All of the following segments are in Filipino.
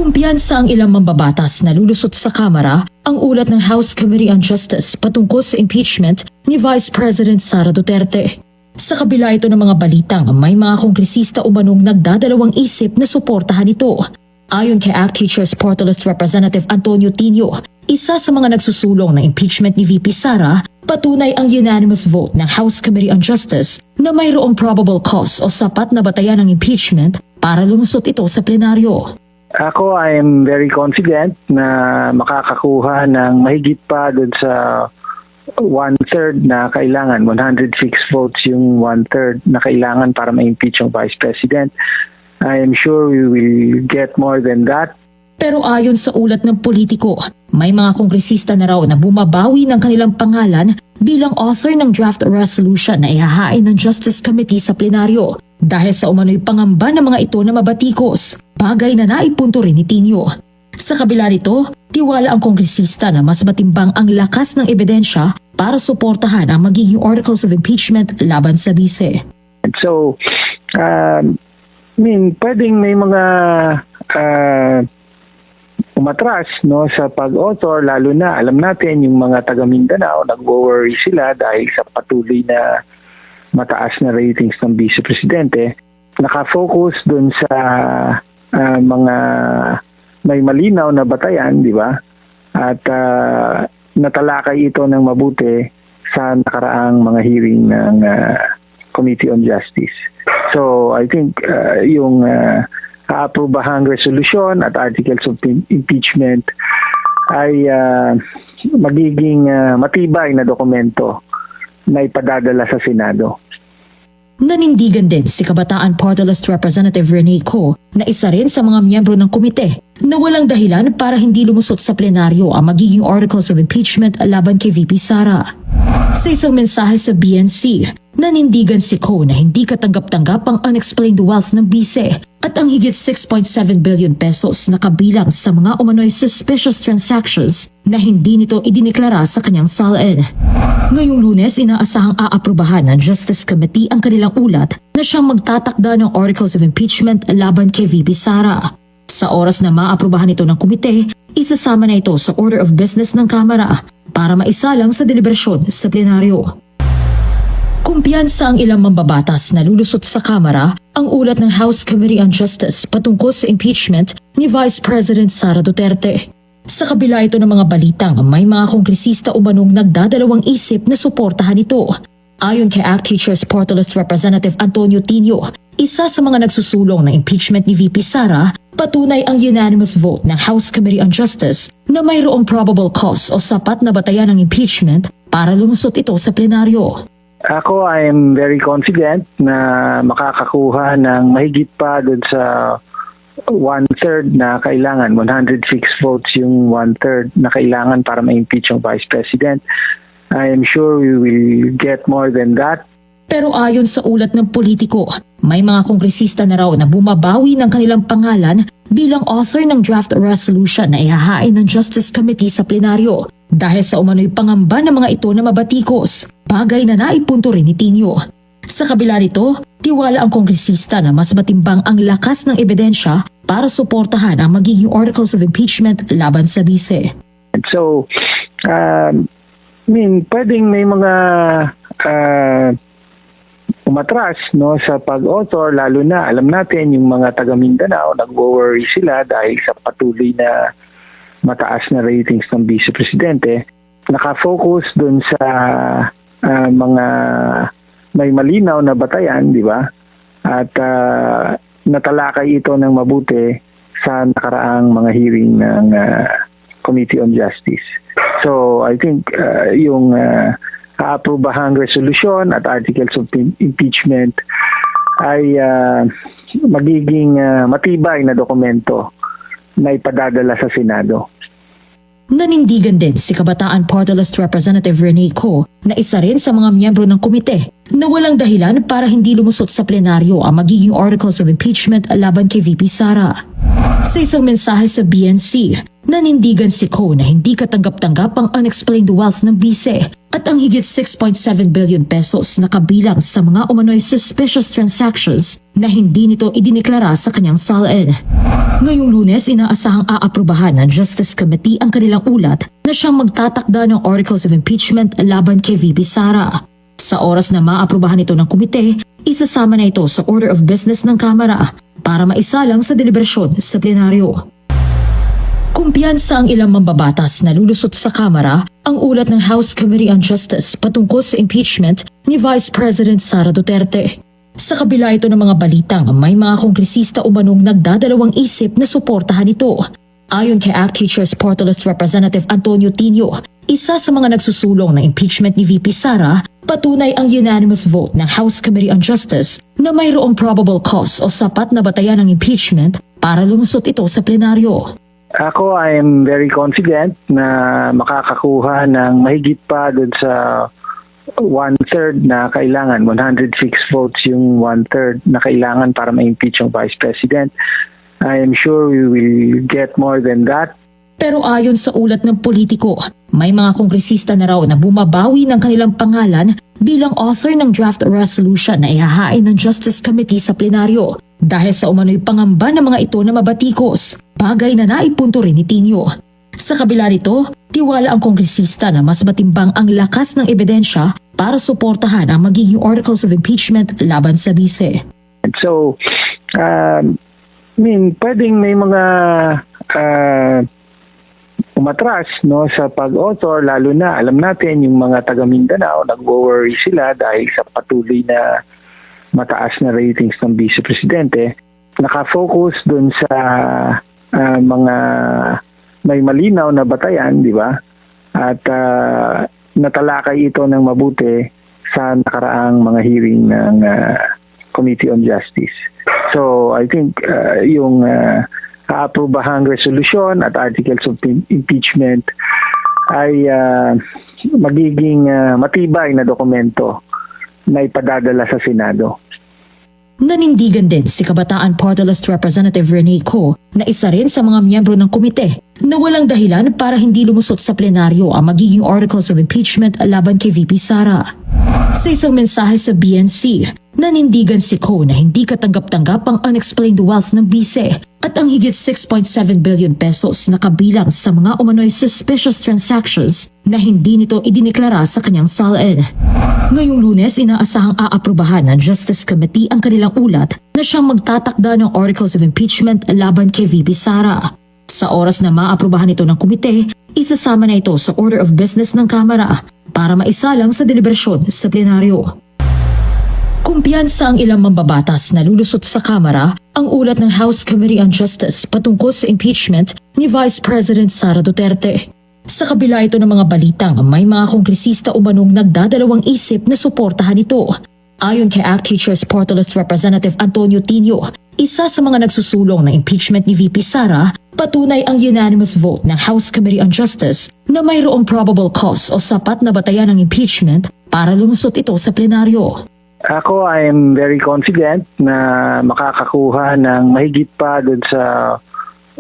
Kumpiyansa ang ilang mambabatas na lulusot sa Kamara ang ulat ng House Committee on Justice patungkol sa impeachment ni Vice President Sara Duterte. Sa kabila ito ng mga balitang may mga kongresista umanong nagdadalawang isip na suportahan ito. Ayon kay ACT Teachers Portal List Representative Antonio Tinio, isa sa mga nagsusulong ng impeachment ni VP Sara, patunay ang unanimous vote ng House Committee on Justice na mayroong probable cause o sapat na batayan ng impeachment para lumusot ito sa plenaryo. Ako, I am very confident na makakakuha ng mahigit pa doon sa 1/3 na kailangan. 106 votes yung 1/3 na kailangan para ma-impeach yung Vice President. I am sure we will get more than that. Pero ayon sa ulat ng politiko, may mga kongresista na raw na bumabawi ng kanilang pangalan bilang author ng draft resolution na ihahain ng Justice Committee sa plenaryo dahil sa umano'y pangamba ng mga ito na mabatikos, bagay na naipunto rin ni Tinio. Sa kabila nito, tiwala ang kongresista na mas matimbang ang lakas ng ebidensya para suportahan ang magiging articles of impeachment laban sa bise. So, pwedeng may mga umatras no sa pag-author, lalo na alam natin yung mga taga Mindanao nag-worry sila dahil sa patuloy na mataas na ratings ng Vice Presidente. Nakafocus dun sa mga may malinaw na batayan, di ba? At natalakay ito ng mabuti sa nakaraang mga hearing ng Committee on Justice. So I think yung aaprobahang resolution at articles of impeachment ay magiging matibay na dokumento na ipadadala sa Senado. Nanindigan din si Kabataan Party List Representative Rene Co na isa rin sa mga miyembro ng komite na walang dahilan para hindi lumusot sa plenaryo ang magiging articles of impeachment laban kay VP Sara. Sa isang mensahe sa BNC, nanindigan si Co na hindi katanggap-tanggap ang unexplained wealth ng bise at ang higit 6.7 billion pesos na kabilang sa mga umano'y suspicious transactions na hindi nito idineklara sa kanyang salin. Ngayong Lunes, inaasahang aaprubahan ng Justice Committee ang kanilang ulat na siyang magtatakda ng articles of impeachment laban kay VP Sara. Sa oras na maaprubahan ito ng komite, isasama na ito sa order of business ng Kamara para maisalang sa deliberasyon sa plenaryo. Kumpiyansa ang ilang mambabatas na lulusot sa Kamara ang ulat ng House Committee on Justice patungkol sa impeachment ni Vice President Sara Duterte. Sa kabila ito ng mga balitang may mga kongresista umanong nagdadalawang isip na suportahan ito. Ayon kay ACT Teachers Portal List Representative Antonio Tinio, isa sa mga nagsusulong ng impeachment ni VP Sara, patunay ang unanimous vote ng House Committee on Justice na mayroong probable cause o sapat na batayan ng impeachment para lumusot ito sa plenaryo. Ako, I am very confident na makakakuha ng mahigit pa doon sa 1/3 na kailangan. 106 votes yung 1/3 na kailangan para ma-impeach yung Vice President. I am sure we will get more than that. Pero ayon sa ulat ng politiko, may mga kongresista na raw na bumabawi ng kanilang pangalan bilang author ng draft resolution na ihahain ng Justice Committee sa plenaryo dahil sa umano'y pangamba ng mga ito na mabatikos, bagay na naipunto rin ni Tinio. Sa kabila nito, tiwala ang kongresista na mas matimbang ang lakas ng ebidensya para suportahan ang magiging articles of impeachment laban sa bise. So, pwedeng may mga umatras no sa pag-author, lalo na alam natin yung mga taga Mindanao nag-worry sila dahil sa patuloy na mataas na ratings ng Vice Presidente. Nakafocus dun sa mga may malinaw na batayan, di ba? At natalakay ito ng mabuti sa nakaraang mga hearing ng Committee on Justice. So I think yung aaprobahang resolution at articles of impeachment ay magiging matibay na dokumento na ipadadala sa Senado. Nanindigan din si Kabataan Party List Representative Rene Co na isa rin sa mga miyembro ng komite na walang dahilan para hindi lumusot sa plenaryo ang magiging articles of impeachment laban kay VP Sara. Sa isang mensahe sa BNC, Nanindigan si Ko na hindi katanggap-tanggap ang unexplained wealth ng bise at ang higit 6.7 billion pesos na kabilang sa mga umano'y suspicious transactions na hindi nito idineklara sa kanyang salin. Ngayong Lunes, inaasahang aaprubahan ng Justice Committee ang kanilang ulat na siyang magtatakda ng articles of impeachment laban kay VP Sara. Sa oras na maaprubahan ito ng komite, isasama na ito sa order of business ng Kamara para maisalang sa deliberasyon sa plenaryo. Kumpiyansa ang ilang mambabatas na lulusot sa Kamara ang ulat ng House Committee on Justice patungkol sa impeachment ni Vice President Sara Duterte. Sa kabila ito ng mga balitang may mga kongresista umanong nagdadalawang isip na suportahan ito. Ayon kay ACT Teachers Portal List Representative Antonio Tinio, isa sa mga nagsusulong ng impeachment ni VP Sara, patunay ang unanimous vote ng House Committee on Justice na mayroong probable cause o sapat na batayan ng impeachment para lumusot ito sa plenaryo. Ako, I am very confident na makakakuha ng mahigit pa doon sa 1/3 na kailangan. 106 votes yung 1/3 na kailangan para ma-impeach yung Vice President. I am sure we will get more than that. Pero ayon sa ulat ng politiko, may mga kongresista na raw na bumabawi ng kanilang pangalan bilang author ng draft resolution na ihahain ng Justice Committee sa plenaryo dahil sa umano'y pangamba ng mga ito na mabatikos, bagay na naipunto rin ni Tinio. Sa kabila nito, tiwala ang kongresista na mas matimbang ang lakas ng ebidensya para suportahan ang magiging articles of impeachment laban sa bise. So, pwedeng may mga umatras no sa pag-author, lalo na alam natin yung mga taga Mindanao nag-worry sila dahil sa patuloy na mataas na ratings ng Vice Presidente. Nakafocus dun sa mga may malinaw na batayan, di ba? At natalakay ito ng mabuti sa nakaraang mga hearing ng Committee on Justice. So I think yung aaprobahang resolution at articles of impeachment ay magiging matibay na dokumento na ipadadala sa Senado. Nanindigan din si Kabataan Portal List Representative Rene Co na isa rin sa mga miyembro ng komite na walang dahilan para hindi lumusot sa plenaryo ang magiging articles of impeachment laban kay VP Sara. Sa isang mensahe sa BNC, nanindigan si Co na hindi katanggap-tanggap ang unexplained wealth ng bise at ang higit 6.7 billion pesos na kabilang sa mga umano'y suspicious transactions na hindi nito idineklara sa kanyang salin. Ngayong Lunes, inaasahang aaprubahan ng Justice Committee ang kanilang ulat na siyang magtatakda ng articles of impeachment laban kay VP Sara. Sa oras na maaprubahan ito ng komite, isasama na ito sa order of business ng Kamara para maisalang sa deliberasyon sa plenaryo. Kumpiyansa ang ilang mambabatas na lulusot sa Kamara ang ulat ng House Committee on Justice patungkol sa impeachment ni Vice President Sara Duterte. Sa kabila ito ng mga balitang may mga kongresista umanong nagdadalawang isip na suportahan ito. Ayon kay ACT Teachers Portal List Representative Antonio Tinio, isa sa mga nagsusulong ng impeachment ni VP Sara, patunay ang unanimous vote ng House Committee on Justice na mayroong probable cause o sapat na batayan ng impeachment para lumusot ito sa plenaryo. Ako, I am very confident na makakakuha ng mahigit pa doon sa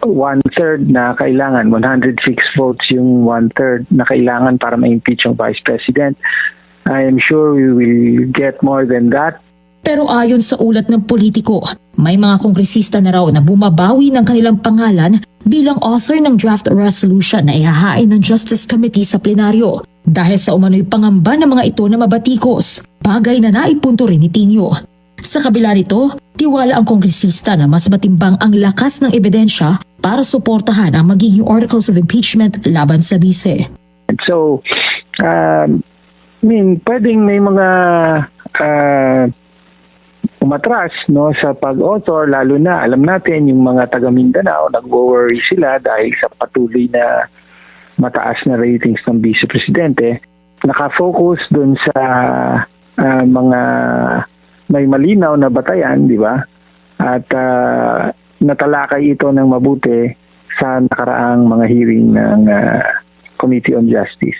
1/3 na kailangan. 106 votes yung 1/3 na kailangan para ma-impeach yung Vice President. I am sure we will get more than that. Pero ayon sa ulat ng politiko, may mga kongresista na raw na bumabawi ng kanilang pangalan bilang author ng draft resolution na ihahain ng Justice Committee sa plenaryo dahil sa umano'y pangamba ng mga ito na mabatikos, bagay na naipunto rin ni Tinio. Sa kabila nito, tiwala ang kongresista na mas matimbang ang lakas ng ebidensya para suportahan ang magiging articles of impeachment laban sa bise. So, pwedeng may mga umatras no sa pag-author, lalo na alam natin yung mga taga Mindanao nag-worry sila dahil sa patuloy na mataas na ratings ng Vice Presidente. Nakafocus dun sa mga may malinaw na batayan, di ba? At natalakay ito ng mabuti sa nakaraang mga hearing ng Committee on Justice.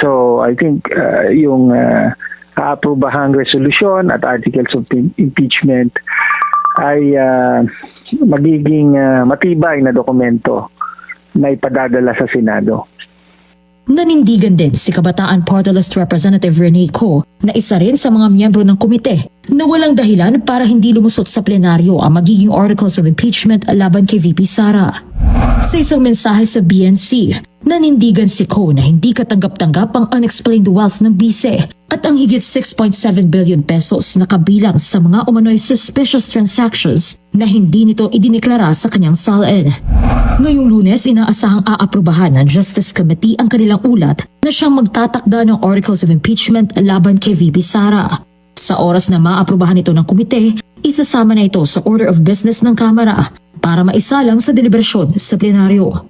So I think yung aaprobahang resolution at articles of impeachment ay magiging matibay na dokumento na ipadadala sa Senado. Nanindigan din si Kabataan Party List Representative Rene Co na isa rin sa mga miyembro ng komite na walang dahilan para hindi lumusot sa plenaryo ang magiging articles of impeachment laban kay VP Sara. Sa isang mensahe sa BNC, nanindigan si Co na hindi katanggap-tanggap ang unexplained wealth ng bise at ang higit 6.7 billion pesos na kabilang sa mga umano'y suspicious transactions na hindi nito idineklara sa kanyang salin. Ngayong Lunes, inaasahang aaprubahan ng Justice Committee ang kanilang ulat na siyang magtatakda ng articles of impeachment laban kay VP Sara. Sa oras na maaprubahan ito ng komite, isasama na ito sa order of business ng Kamara para maisalang sa deliberasyon sa plenaryo.